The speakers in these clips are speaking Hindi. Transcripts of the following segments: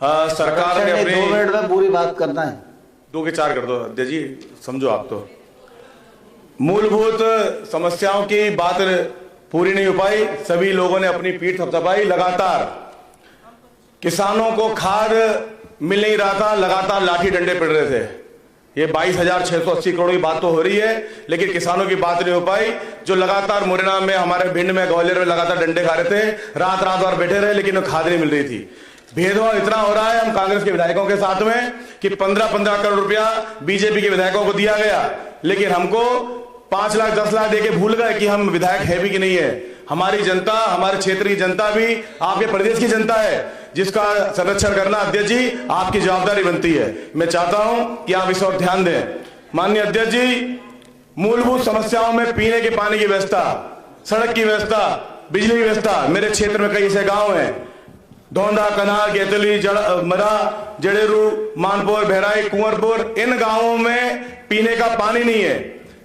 सरकार ने अपनी 2 मिनट में पूरी बात करना है। 2 के 4 कर दो अध्यक्ष जी, समझो आप तो मूलभूत समस्याओं की बात पूरी नहीं हो पाई। सभी लोगों ने अपनी पीठ थपथपाई। लगातार किसानों को खाद मिल नहीं रहा था, लगातार लाठी डंडे पड़ रहे थे। ये 22,680 करोड़ की बात तो हो रही है, लेकिन किसानों की बात नहीं हो पाई। जो लगातार मुरैना में, हमारे भिंड में, ग्वालियर में लगातार डंडे खा रहे थे, रात रात भर बैठे रहे, लेकिन खाद नहीं मिल रही थी। भेदभाव इतना हो रहा है हम कांग्रेस के विधायकों के साथ में कि 15-15 करोड़ रुपया बीजेपी के विधायकों को दिया गया, लेकिन हमको 5 लाख 10 लाख देके भूल गए कि हम विधायक है भी कि नहीं है। हमारी जनता, हमारे क्षेत्र की जनता भी आपके प्रदेश की जनता है, जिसका संरक्षण करना अध्यक्ष जी आपकी जवाबदारी बनती है। मैं चाहता हूं कि आप इस ओर ध्यान दें। माननीय अध्यक्ष जी, मूलभूत समस्याओं में पीने के पानी की व्यवस्था, सड़क की व्यवस्था, बिजली की व्यवस्था, मेरे क्षेत्र में कई ऐसे गांव हैं, धौंधा, कन्हार, गेतली, मरा, जड़ेरू, मानपुर, बहराई, कुंवरपुर, इन गांवों में पीने का पानी नहीं है।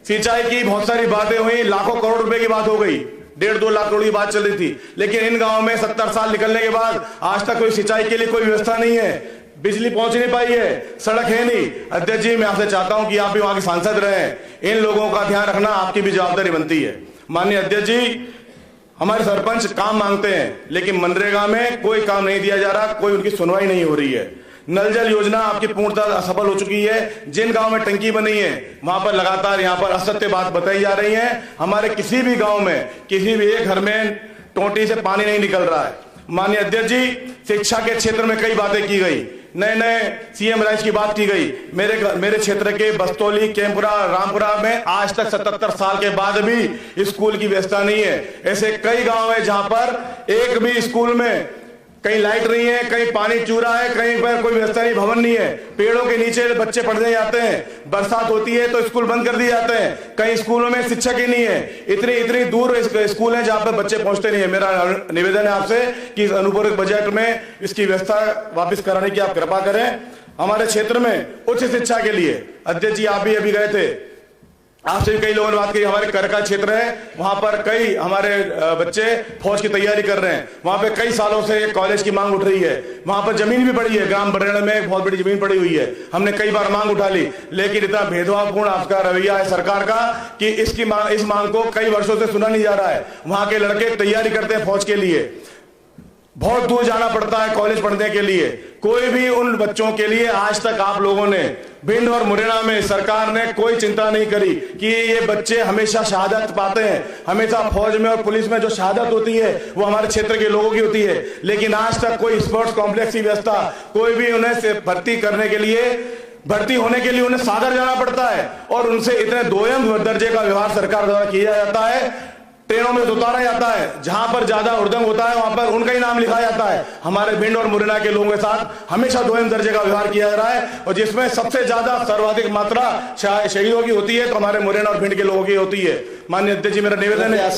सिंचाई की बहुत सारी बातें हुई, लाखों करोड़ रुपए की बात हो गई, 1.5-2 लाख करोड़ की बात चल रही थी, लेकिन इन गांवों में 70 साल निकलने के बाद आज तक कोई सिंचाई के लिए कोई व्यवस्था नहीं है, बिजली पहुंच नहीं पाई है, सड़क है नहीं। अध्यक्ष जी, मैं आपसे चाहता हूं कि आप भी वहां के सांसद रहें, इन लोगों का ध्यान रखना आपकी भी जवाबदारी बनती है। माननीय अध्यक्ष जी, हमारे सरपंच काम मांगते हैं, लेकिन मनरेगा में कोई काम नहीं दिया जा रहा, कोई उनकी सुनवाई नहीं हो रही है। नल जल योजना आपकी पूर्णतः असफल हो चुकी है। जिन गांव में टंकी बनी है वहां पर लगातार यहां पर असत्य बात बताई जा रही है। हमारे किसी भी गांव में, किसी भी एक घर में टोंटी से पानी नहीं निकल रहा है। माननीय अध्यक्ष जी, शिक्षा के क्षेत्र में कई बातें की गई, नए सीएम राइज की बात की गई। मेरे क्षेत्र के बस्तौली, केमपुरा, रामपुरा में आज तक 77 साल के बाद भी स्कूल की व्यवस्था नहीं है। ऐसे कई गांव है जहां पर एक भी स्कूल में कहीं लाइट नहीं है, कहीं पानी चूरा है, कहीं पर कोई व्यवस्था नहीं, भवन नहीं है, पेड़ों के नीचे बच्चे पढ़ने जाते हैं, बरसात होती है तो स्कूल बंद कर दिए जाते हैं, कई स्कूलों में शिक्षक ही नहीं है, इतनी दूर स्कूल है जहां पर बच्चे पहुंचते नहीं है। मेरा निवेदन है आपसे कि इस अनुपूरक बजट में इसकी व्यवस्था वापस कराने की आप कृपा करें। हमारे क्षेत्र में उच्च शिक्षा के लिए अध्यक्ष जी आप भी अभी गए थे, आपसे भी कई लोगों ने बात की। हमारे करका क्षेत्र है, वहां पर कई हमारे बच्चे फौज की तैयारी कर रहे हैं, वहां पे कई सालों से कॉलेज की मांग उठ रही है। वहां पर जमीन भी पड़ी है, ग्राम बरेड़ा में एक बहुत बड़ी जमीन पड़ी हुई है, हमने कई बार मांग उठा ली, लेकिन इतना भेदभावपूर्ण आपका रवैया है सरकार का कि इस मांग को कई वर्षों से सुना नहीं जा रहा है। वहां के लड़के तैयारी करते हैं फौज के लिए, बहुत दूर जाना पड़ता है कॉलेज पढ़ने के लिए। कोई भी उन बच्चों के लिए आज तक आप लोगों ने भिंड और मुरैना में सरकार ने कोई चिंता नहीं करी कि ये बच्चे हमेशा शहादत पाते हैं। हमेशा फौज में और पुलिस में जो शहादत होती है वो हमारे क्षेत्र के लोगों की होती है, लेकिन आज तक कोई स्पोर्ट्स कॉम्प्लेक्स की व्यवस्था, कोई भी उन्हें भर्ती करने के लिए, भर्ती होने के लिए उन्हें सागर जाना पड़ता है और उनसे इतने दोयम दर्जे का व्यवहार सरकार द्वारा किया जाता है। ट्रेनों में उतारा जाता है, जहां पर ज्यादा उड़दंग होता है वहां पर उनका ही नाम लिखा जाता है। हमारे भिंड और मुरैना के लोगों के साथ हमेशा दोयम दर्जे का व्यवहार किया जा रहा है, और जिसमें सबसे ज्यादा सर्वाधिक मात्रा शहीदों की होती है तो हमारे मुरैना और भिंड के लोगों की होती है। माननीय अध्यक्ष जी, मेरा निवेदन है